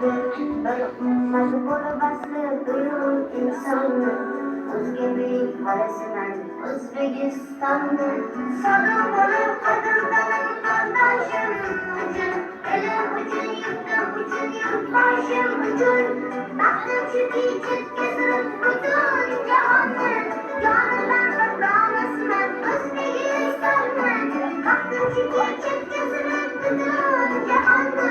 bir ummat bo'lib asli buyuk insonni o'zga bek qarasiman O'zbekistonni sog'lom bo'lib qadrdonam qardoshim uchun ilm uchun yurtim uchun yurtboshim uchun baxtim shuki chetkazib butun jahonni jonidan bir donasiman O'zbekistonni baxtim shuki chetkazib butun jahonni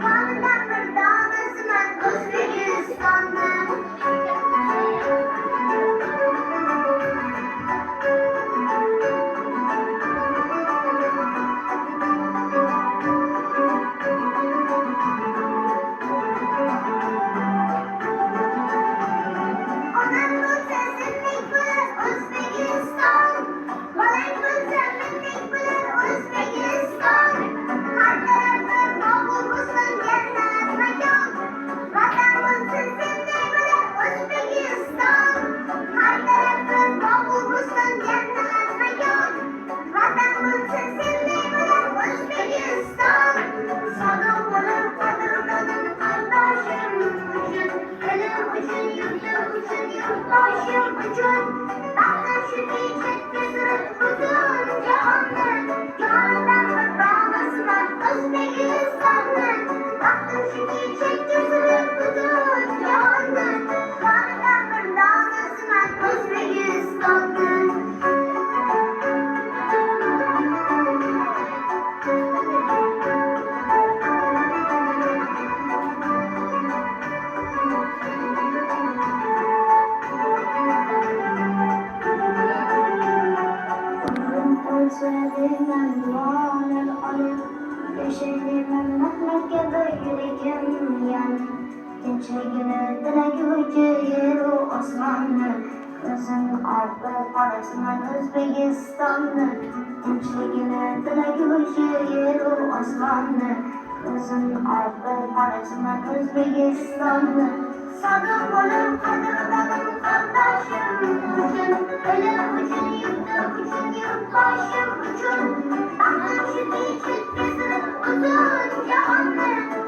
jonidan bir donasiman O'zbekistonni Başım ucun, baktım şu diyecek gözüm butun cihanda Canından bir bağlasına Özbekistan'da Baktım şu diyecek gözüm butun cihanda Canından bir bağlasına Özbekistan'da Sevdiğimden dualar alıp Yaşadığımın mutlaka yüreğim yanı Gençliğine dilek ucu yeru Osmanlı Gözün altı parasından Özbekistanlı Gençliğine dilek ucu yeru Osmanlı Gözün altı parasından Özbekistanlı Sağım olup kadınlarım kardeşim ucun Ölüm ucun yurtum ucun yurtbaşım ucun Baktım şu diyecek gözüm uzun cahanlı